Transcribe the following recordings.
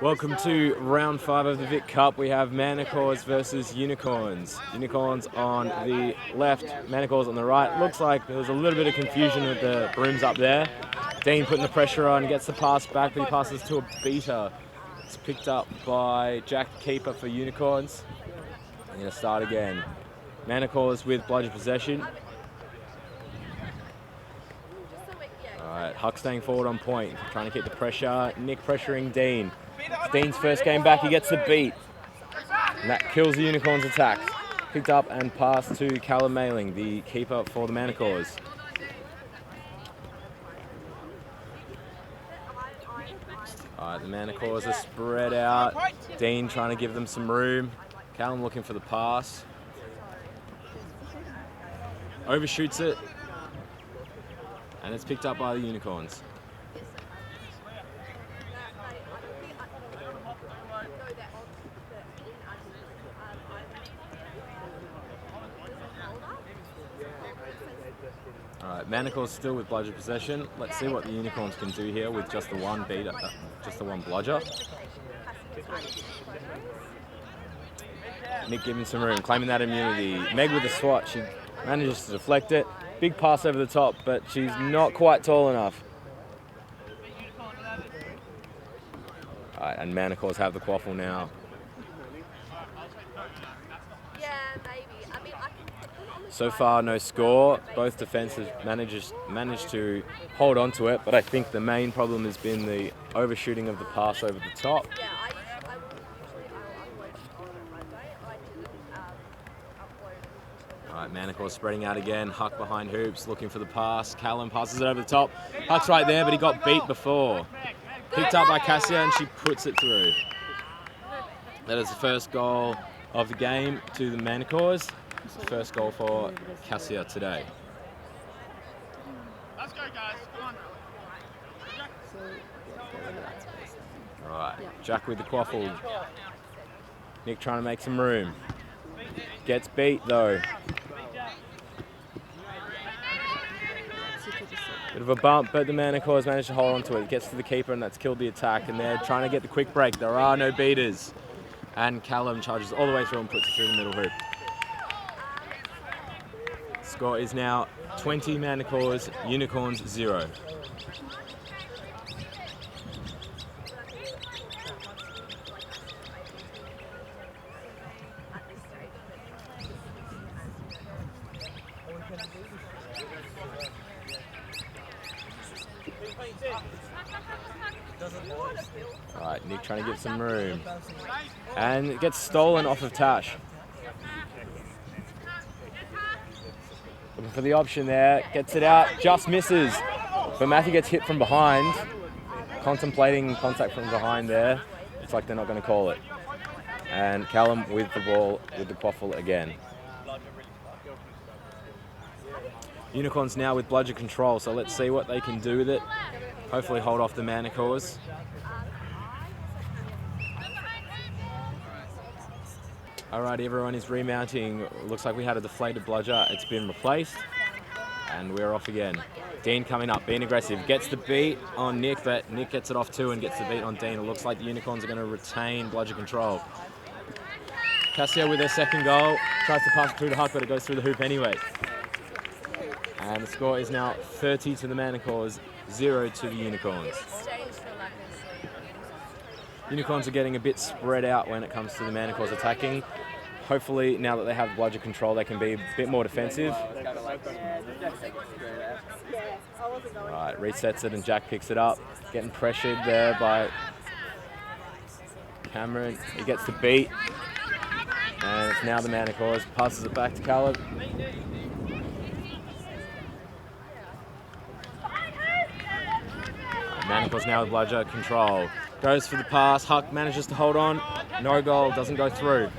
Welcome to round 5 of the Vic Cup. We have Manticores versus Unicorns. Unicorns on the left, Manticores on the right. Looks like there was a little bit of confusion with the brooms up there. Dean putting the pressure on, gets the pass back, but he passes to a beater. It's picked up by Jack, the keeper for Unicorns. I'm going to start again. Manticores with bludger possession. Alright, Huck staying forward on point, trying to keep the pressure. Nick pressuring Dean. It's Dean's first game back, he gets the beat. And that kills the Unicorns' attack. Picked up and passed to Callum Mailing, the keeper for the Manticores. Alright, the Manticores are spread out. Dean trying to give them some room. Callum looking for the pass. Overshoots it. And it's picked up by the Unicorns. Alright, Manticores still with bludger possession. Let's see what the Unicorns can do here with just the one beater, just the one bludger. Nick giving some room, claiming that immunity. Meg with the swat, she manages to deflect it. Big pass over the top, but she's not quite tall enough. Alright, and Manticores have the quaffle now. So far, no score. Both defences managed to hold on to it, but I think the main problem has been the overshooting of the pass over the top. Alright, Manticores spreading out again. Huck behind hoops, looking for the pass. Callum passes it over the top. Huck's right there, but he got beat before. Picked up by Cassia, and she puts it through. That is the first goal of the game to the Manticores. It's the first goal for Cassia today. Let's go, guys. Come on. Alright, Jack with the quaffle. Nick trying to make some room. Gets beat though. Bit of a bump, but the Manticores managed to hold on to it. Gets to the keeper, and that's killed the attack. And they're trying to get the quick break. There are no beaters. And Callum charges all the way through and puts it through the middle hoop. Score is now 20 Manticores, Unicorns 0. Alright, Nick trying to get some room. And it gets stolen off of Tash. Looking for the option there, gets it out, just misses. But Matthew gets hit from behind. Contemplating contact from behind there. It's like they're not going to call it. And Callum with the ball, with the quaffle again. Unicorns now with bludger control, so let's see what they can do with it. Hopefully hold off the Manticores. Alright, everyone is remounting. Looks like we had a deflated bludger. It's been replaced. And we're off again. Dean coming up, being aggressive. Gets the beat on Nick, but Nick gets it off too and gets the beat on Dean. It looks like the Unicorns are going to retain bludger control. Cassia with their second goal. Tries to pass it through to Huck, but it goes through the hoop anyway. And the score is now 30 to the Manticores, 0 to the Unicorns. Unicorns are getting a bit spread out when it comes to the Manticores attacking. Hopefully, now that they have bludger control, they can be a bit more defensive. Alright, resets it and Jack picks it up. Getting pressured there by Cameron. He gets the beat. And it's now the Manticores. Passes it back to Callum. Manticores now with bludger control. Goes for the pass. Huck manages to hold on. No goal. Doesn't go through.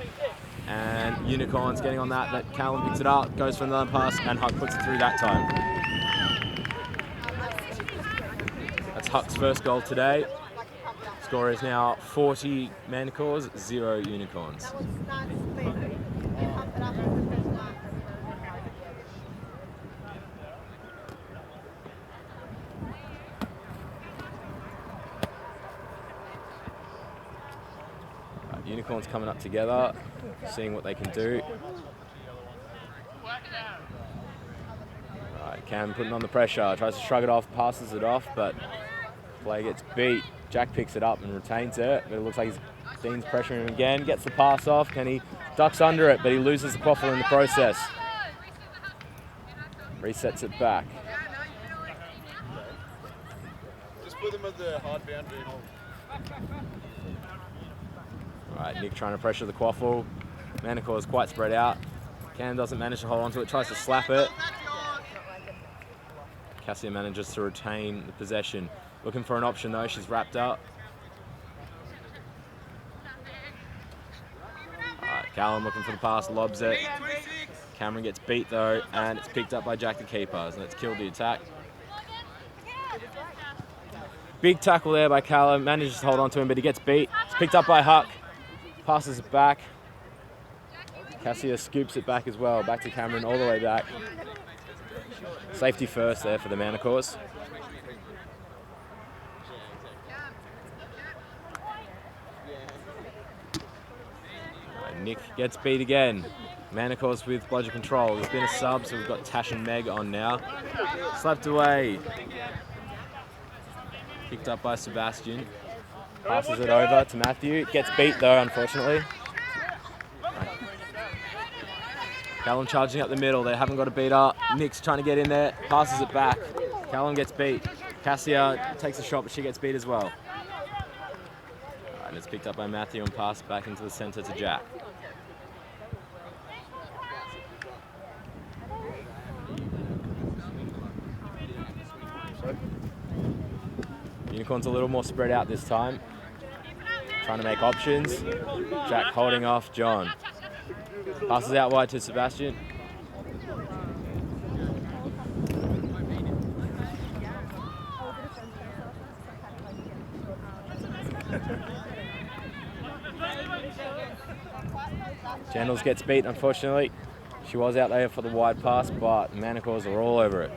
And Unicorns getting on that. But Callum picks it up. Goes for another pass. And Huck puts it through that time. That's Huck's first goal today. Score is now 40 Manticores, 0 Unicorns. Unicorns coming up together, seeing what they can do. Right, Cam putting on the pressure, tries to shrug it off, passes it off, but play gets beat. Jack picks it up and retains it, but it looks like Dean's pressuring him again, gets the pass off, ducks under it, but he loses the quaffle in the process. Resets it back. Just put them at the hard boundary. Right, Nick trying to pressure the quaffle. Manticores quite spread out. Cam doesn't manage to hold on to it, tries to slap it. Cassia manages to retain the possession. Looking for an option though, she's wrapped up. Alright, Callum looking for the pass, lobs it. Cameron gets beat though, and it's picked up by Jack the keeper, so it's killed the attack. Big tackle there by Callum, manages to hold on to him, but he gets beat. It's picked up by Huck, passes it back. Cassia scoops it back as well, back to Cameron, all the way back. Safety first there for the Manticores. Nick gets beat again. Manticores with bludger control. There's been a sub, so we've got Tash and Meg on now. Slapped away. Picked up by Sebastian. Passes it over to Matthew. Gets beat though, unfortunately. Callum charging up the middle. They haven't got a beat up. Nick's trying to get in there. Passes it back. Callum gets beat. Cassia takes a shot, but she gets beat as well. And it's picked up by Matthew and passed back into the centre to Jack. Unicorn's a little more spread out this time. Trying to make options. Jack holding off John. Passes out wide to Sebastian. Jandals gets beat, unfortunately. She was out there for the wide pass, but Manticores are all over it.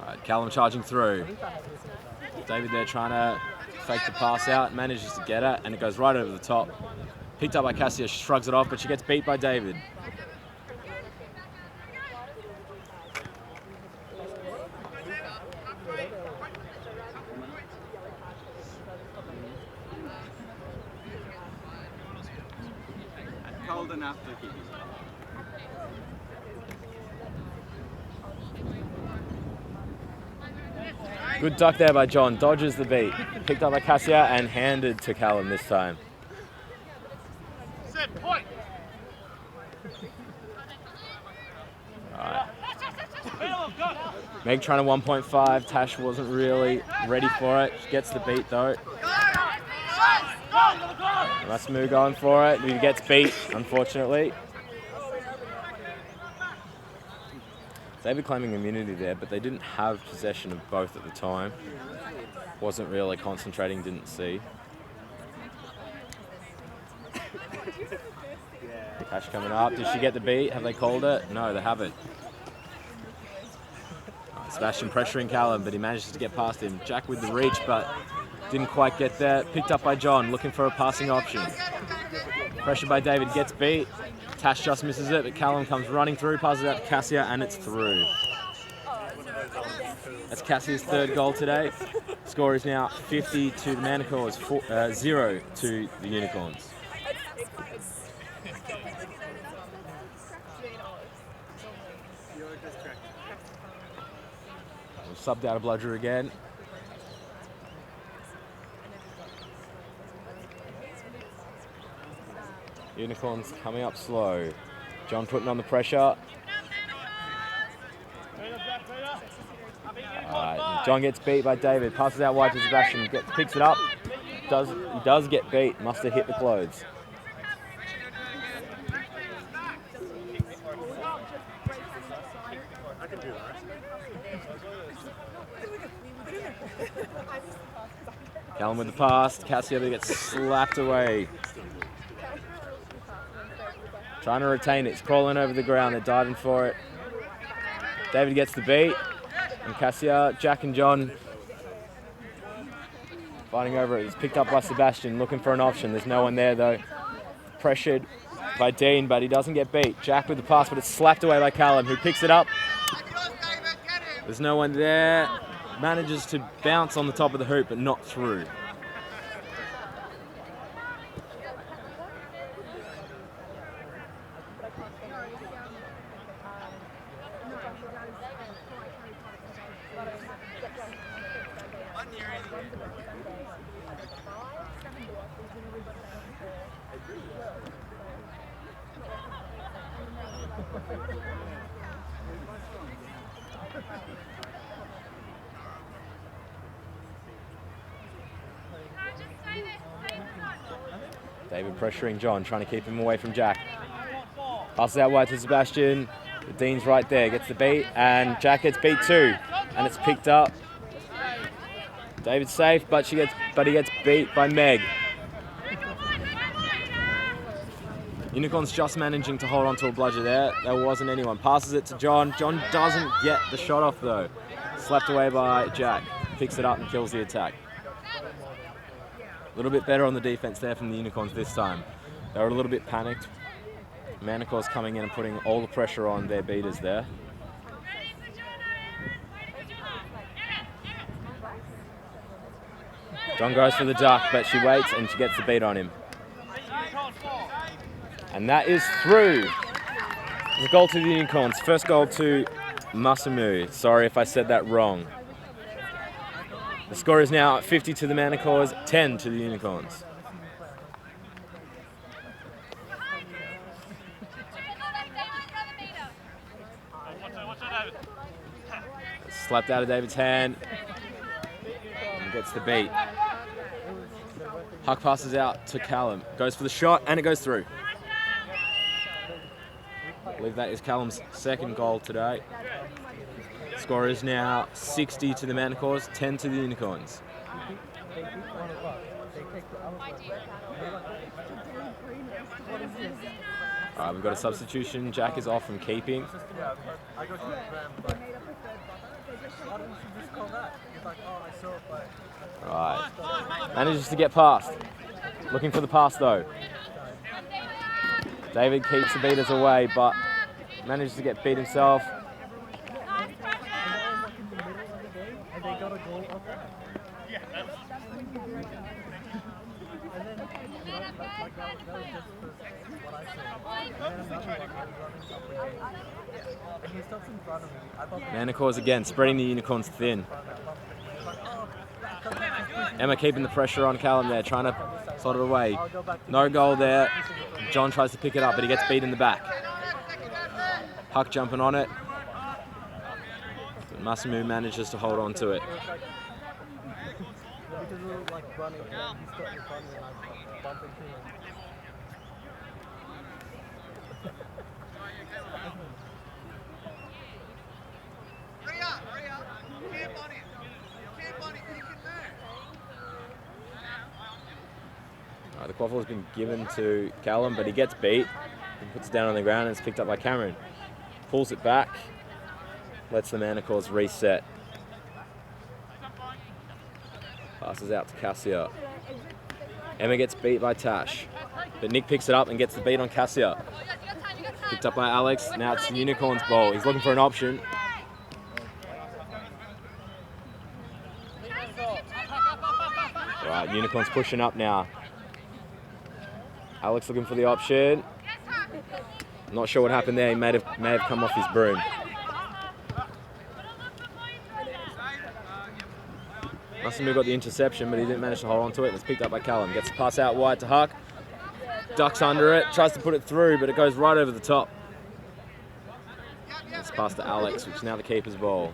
Alright, Callum charging through. David there trying to fake the pass out, manages to get it, and it goes right over the top. Picked up by Cassia, shrugs it off, but she gets beat by David. Cold enough to keep. Good duck there by John, dodges the beat. Picked up by Cassia and handed to Callum this time. Set point. Right. Meg trying to 1.5, Tash wasn't really ready for it. She gets the beat though. Rasmu going for it, he gets beat, unfortunately. David claiming immunity there, but they didn't have possession of both at the time. Wasn't really concentrating, didn't see. Tash coming up, did she get the beat? Have they called it? No, they haven't. Sebastian pressuring Callum, but he manages to get past him. Jack with the reach, but didn't quite get there. Picked up by John, looking for a passing option. Pressure by David, gets beat. Tash just misses it, but Callum comes running through, passes it out to Cassia, and it's through. That's Cassia's third goal today. Score is now 50 to the Manticores, 0 to the Unicorns. We've subbed out a bludger again. Unicorns coming up slow. John putting on the pressure. John gets beat by David. Passes out wide to Sebastian. Picks it up. He does get beat. Must have hit the clothes. Callum with the pass. Cassia gets slapped away. Trying to retain it. It's crawling over the ground. They're diving for it. David gets the beat. And Cassia, Jack and John fighting over it. It's picked up by Sebastian, looking for an option. There's no one there though. Pressured by Dean, but he doesn't get beat. Jack with the pass, but it's slapped away by Callum, who picks it up. There's no one there. Manages to bounce on the top of the hoop, but not through. David pressuring John, trying to keep him away from Jack. Passes out wide to Sebastian. The Dean's right there, gets the beat, and Jack gets beat too. And it's picked up. David's safe, but he gets beat by Meg. Unicorns just managing to hold on to a bludger there. There wasn't anyone. Passes it to John. John doesn't get the shot off though. Slapped away by Jack. Picks it up and kills the attack. A little bit better on the defense there from the Unicorns this time. They were a little bit panicked. Manticores coming in and putting all the pressure on their beaters there. John goes for the duck, but she waits and she gets the beat on him. And that is through. The goal to the Unicorns. First goal to Masamu. Sorry if I said that wrong. The score is now 50 to the Manticores, 10 to the Unicorns. Slapped out of David's hand. And gets the beat. Huck passes out to Callum. Goes for the shot and it goes through. I believe that is Callum's second goal today. Score is now 60 to the Manticores, 10 to the Unicorns. All right, we've got a substitution. Jack is off from keeping. Right, manages to get past. Looking for the pass though. David keeps the beaters away, but manages to get beat himself. Manticores again, spreading the Unicorns thin. Emma keeping the pressure on Callum there, trying to sort it away. No goal there. John tries to pick it up, but he gets beat in the back. Huck jumping on it. But Masamu manages to hold on to it. The quaffle has been given to Callum, but he gets beat. He puts it down on the ground and it's picked up by Cameron. Pulls it back, lets the Manticores reset. Passes out to Cassia. Emma gets beat by Tash, but Nick picks it up and gets the beat on Cassia. Picked up by Alex, now it's the Unicorns' ball. He's looking for an option. Right, Unicorns pushing up now. Alex looking for the option. Not sure what happened there. He may have come off his broom. Masamu got the interception, but he didn't manage to hold on to it. It's picked up by Callum. Gets the pass out wide to Huck. Ducks under it. Tries to put it through, but it goes right over the top. It's passed to Alex, which is now the keeper's ball.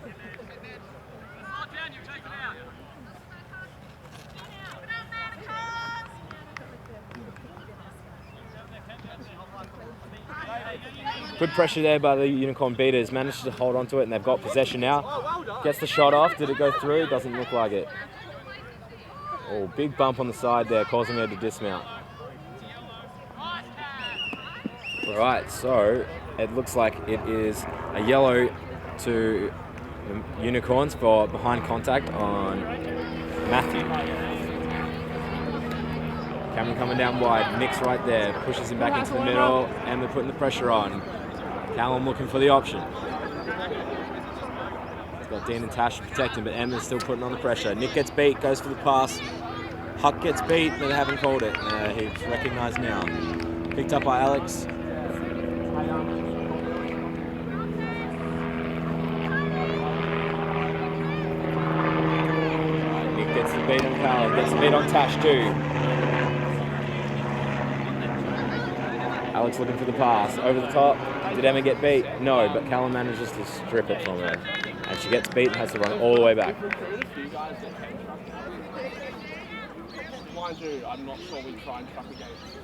Good pressure there by the Unicorn beaters. Managed to hold on to it and they've got possession now. Gets the shot off. Did it go through? Doesn't look like it. Oh, big bump on the side there, causing her to dismount. Alright, so it looks like it is a yellow to the Unicorns for behind contact on Matthew. Cameron coming down wide. Nick's right there. Pushes him back into the middle. Emma putting the pressure on. Callum looking for the option. He's got Dean and Tash protecting, but Emma's still putting on the pressure. Nick gets beat, goes for the pass. Huck gets beat, but they haven't called it. He's recognised now. Picked up by Alex. Nick gets the beat on Callum, gets the beat on Tash too. Alex looking for the pass, over the top. Did Emma get beat? No, but Callum manages to strip it from her. And she gets beat and has to run all the way back. Mind you, I'm not sure we try and truck against.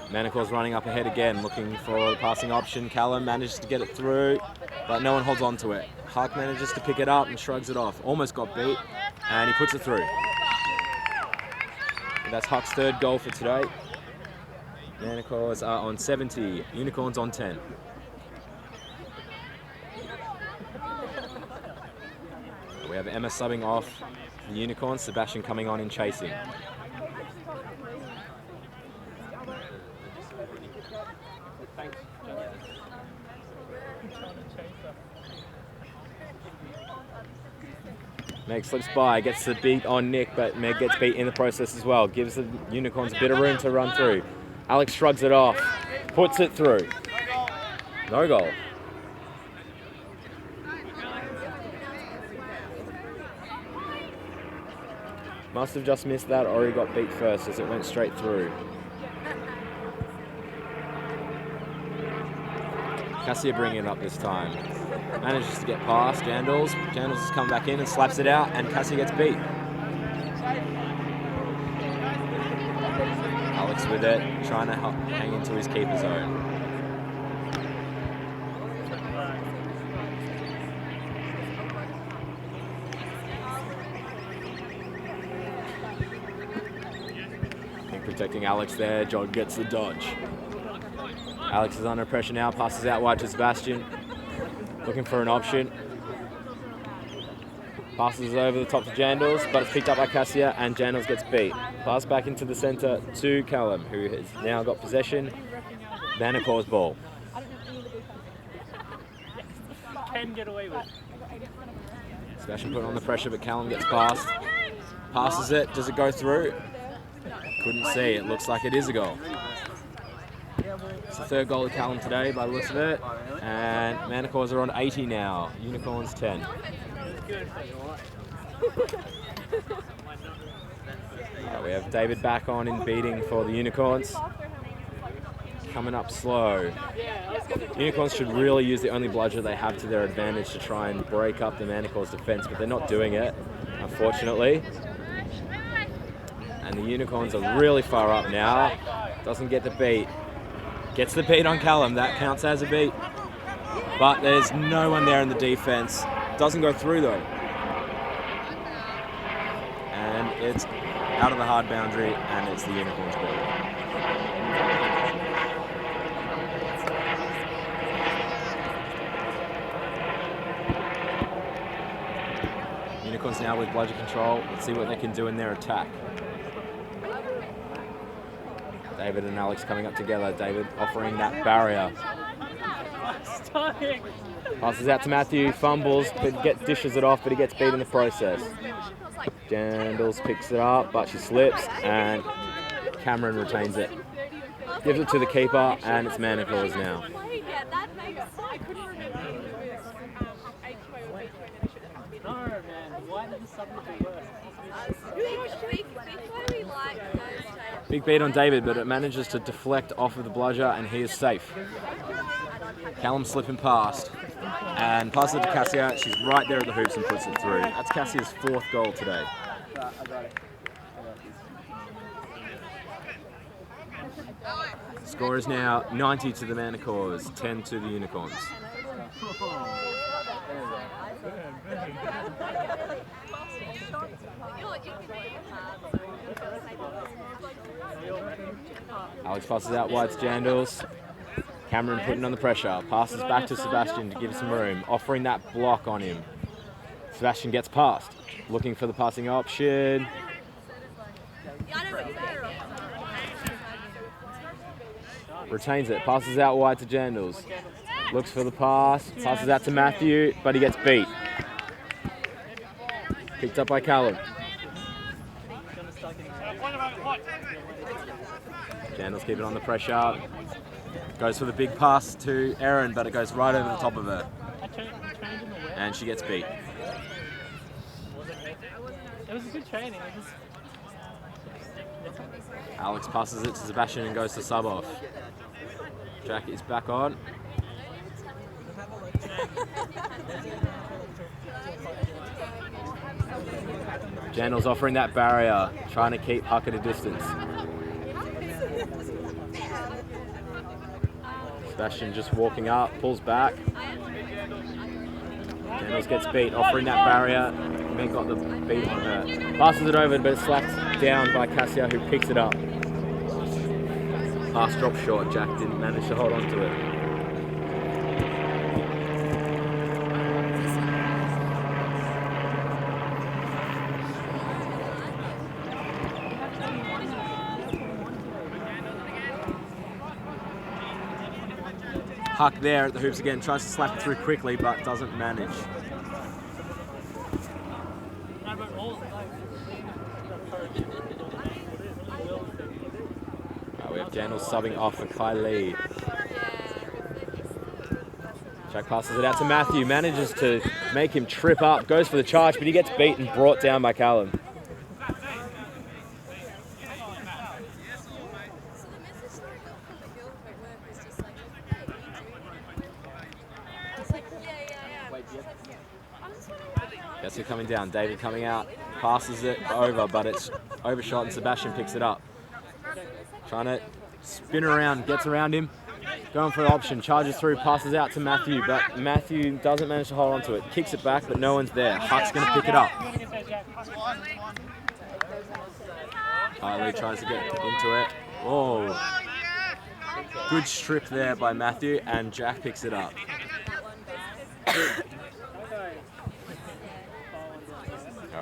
Manticores running up ahead again, looking for the passing option. Callum manages to get it through, but no one holds on to it. Huck manages to pick it up and shrugs it off. Almost got beat, and he puts it through. And that's Huck's third goal for today. Manticores are on 70, Unicorns on 10. We have Emma subbing off the Unicorns, Sebastian coming on in chasing. Meg slips by, gets the beat on Nick, but Meg gets beat in the process as well. Gives the Unicorns a bit of room to run through. Alex shrugs it off, puts it through. No goal. Must have just missed that, or he got beat first as it went straight through. Cassia bringing it up this time. Manages to get past Jandals. Jandals has come back in and slaps it out, and Cassia gets beat. Alex with it, trying to hang into his keeper zone. Protecting Alex there, John gets the dodge. Alex is under pressure now, passes out wide to Sebastian. Looking for an option. Passes over the top to Jandals, but it's picked up by Cassia, and Jandals gets beat. Pass back into the centre to Callum, who has now got possession. Manticores ball. Can get away with. Sebastian putting on the pressure, but Callum gets past. Passes it, does it go through? Couldn't see, it looks like it is a goal. It's the third goal of Callum today by the looks of it. And Manticores are on 80 now, Unicorns 10. We have David back on in beating for the Unicorns. Coming up slow. Unicorns should really use the only bludger they have to their advantage to try and break up the Manticores defence, but they're not doing it, unfortunately. And the Unicorns are really far up now. Doesn't get the beat. Gets the beat on Callum. That counts as a beat. But there's no one there in the defense. Doesn't go through though. And it's out of the hard boundary, and it's the Unicorns ball. Unicorns now with bludger control. Let's see what they can do in their attack. David and Alex coming up together. David offering that barrier. Passes out to Matthew, fumbles, but dishes it off, but he gets beat in the process. Jandals picks it up, but she slips, and Cameron retains it. Gives it to the keeper, and it's Manticores now. Big beat on David, but it manages to deflect off of the bludger, and he is safe. Callum slipping past, and passes it to Cassia. She's right there at the hoops and puts it through. That's Cassia's fourth goal today. The score is now 90 to the Manticores, 10 to the Unicorns. Alex passes out wide to Jandals. Cameron putting on the pressure. Passes back to Sebastian to give some room. Offering that block on him. Sebastian gets past. Looking for the passing option. Retains it. Passes out wide to Jandals. Looks for the pass. Passes out to Matthew, but he gets beat. Picked up by Callum. Jandals keep it on the pressure. Goes for the big pass to Erin, but it goes right over the top of her. And she gets beat. It was a good training. Alex passes it to Sebastian and goes to sub off. Jack is back on. Jandals offering that barrier, trying to keep Huck at a distance. Sebastian just walking up, pulls back. Jandals gets beat, offering that barrier. Meg got the beat on her. Passes it over, but it's slapped down by Cassia, who picks it up. Pass dropped short. Jack didn't manage to hold on to it. Huck there at the hoops again, tries to slap it through quickly, but doesn't manage. We have Jandals subbing off for Kylie. Jack passes it out to Matthew, manages to make him trip up, goes for the charge, but he gets beat and brought down by Callum. Cassia coming down, David coming out, passes it over, but it's overshot and Sebastian picks it up. Trying to spin around, gets around him, going for the option, charges through, passes out to Matthew, but Matthew doesn't manage to hold on to it. Kicks it back, but no one's there. Huck's going to pick it up. Kylie tries to get into it. Oh, good strip there by Matthew, and Jack picks it up.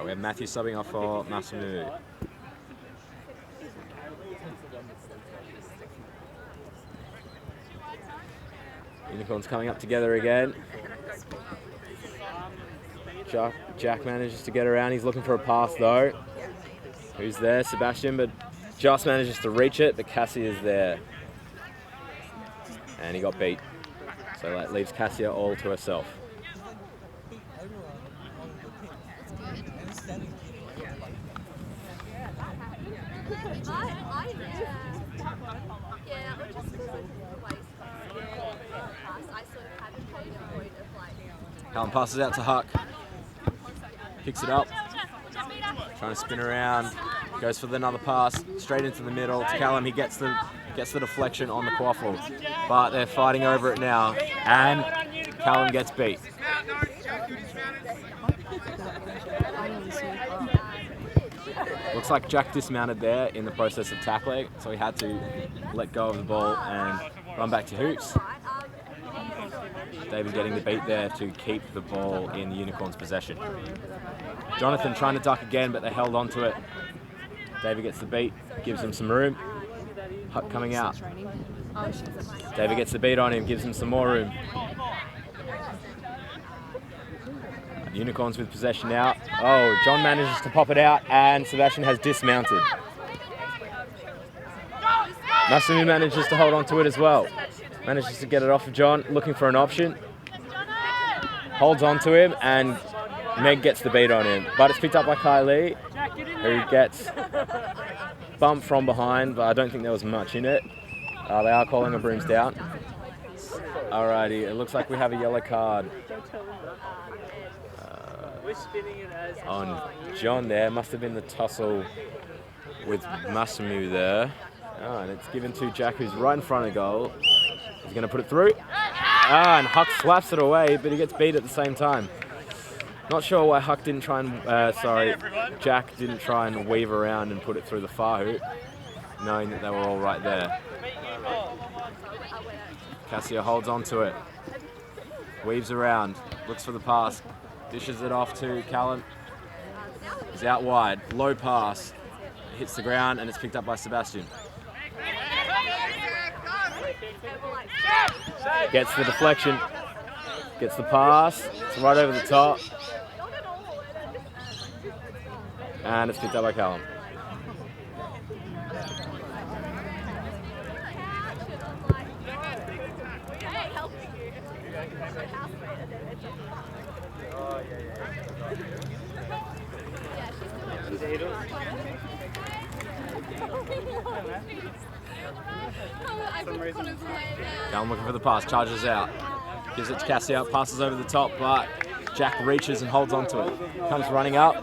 We have Matthew subbing off for Masamu. Unicorns coming up together again. Jack manages to get around. He's looking for a pass though. Who's there? Sebastian, but just manages to reach it, but Cassie is there. And he got beat. So that leaves Cassia all to herself. Callum passes out to Huck. Picks it up. Trying to spin around. Goes for another pass. Straight into the middle to Callum. He gets the deflection on the quaffle. But they're fighting over it now. And Callum gets beat. Looks like Jack dismounted there in the process of tackling, so he had to let go of the ball and run back to hoops. David getting the beat there to keep the ball in the Unicorns' possession. Jonathan trying to duck again, but they held on to it. David gets the beat, gives him some room. Huck coming out. David gets the beat on him, gives him some more room. Unicorns with possession now. Oh, John manages to pop it out and Sebastian has dismounted. Masamu manages to hold on to it as well. Manages to get it off of John, looking for an option. Holds on to him and Meg gets the beat on him. But it's picked up by Kylie, who gets bumped from behind, but I don't think there was much in it. They are calling a brooms down. Alrighty, it looks like we have a yellow card on John there. Must have been the tussle with Masamu there. Oh, and it's given to Jack, who's right in front of goal. He's going to put it through. And Huck slaps it away, but he gets beat at the same time. Not sure why Jack didn't try and weave around and put it through the far hoop, knowing that they were all right there. Cassia holds on to it. Weaves around. Looks for the pass. Dishes it off to Callum. He's out wide. Low pass. Hits the ground and it's picked up by Sebastian. Gets the deflection. Gets the pass. It's right over the top. And it's picked up by Callum. Callum looking for the pass, charges out. Gives it to Cassia, passes over the top, but Jack reaches and holds onto it. Comes running up.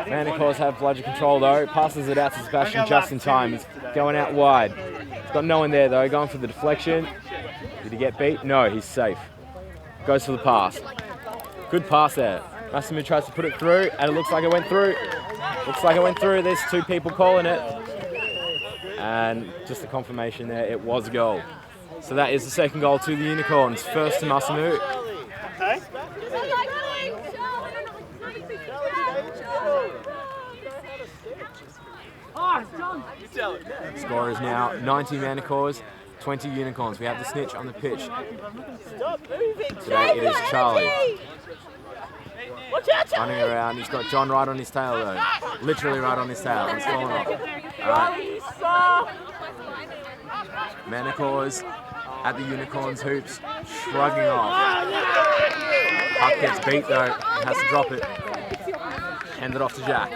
Manticores have bludger control though. Passes it out to Sebastian just in time. He's going out wide. He's got no one there though, going for the deflection. Did he get beat? No, he's safe. Goes for the pass. Good pass there. Massimo tries to put it through, and it looks like it went through. Looks like it went through. There's two people calling it. And just a confirmation there, it was a goal. So that is the second goal to the Unicorns. First to Massimo. Score is now 90 Manticores, 20 Unicorns. We have the snitch on the pitch. Today it is Charlie. Running around, he's got John right on his tail though. Literally right on his tail. He's falling off. Alright. Manticores at the Unicorns hoops, shrugging off. Puck gets beat though, has to drop it. Hand it off to Jack.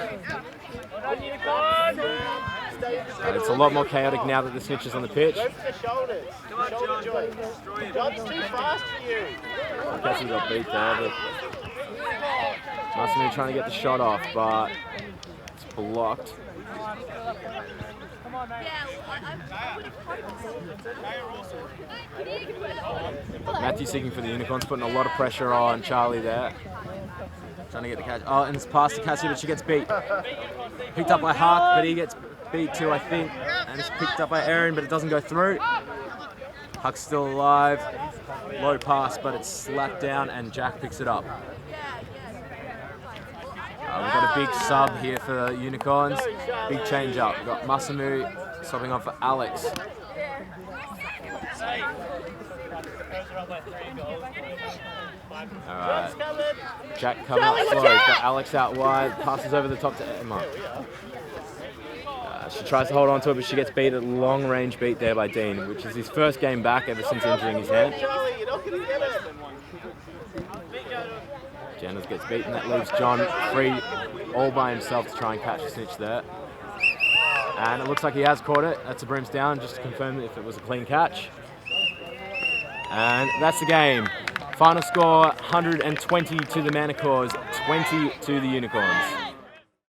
And it's a lot more chaotic now that the snitch is on the pitch. John's too fast for you. I guess he got beat there, but Massimo trying to get the shot off, but it's blocked. Matthew seeking for the Unicorns, putting a lot of pressure on Charlie there. Trying to get the catch. Oh, and it's past to Cassie, but she gets beat. Picked up by Hark, but he gets beat too, I think. And it's picked up by Aaron, but it doesn't go through. Huck's still alive. Low pass, but it's slapped down, and Jack picks it up. We've got a big sub here for Unicorns. Big change up. We've got Masamu subbing on for Alex. Alright. Jack coming up slow. He's got Alex out wide. Passes over the top to Emma. She tries to hold on to it, but she gets beat at long range beat there by Dean, which is his first game back ever since injuring his hand. Janice gets beaten, that leaves John free all by himself to try and catch the snitch there. And it looks like he has caught it. That's a brooms down, just to confirm if it was a clean catch. And that's the game. Final score, 120 to the Manticores, 20 to the Unicorns.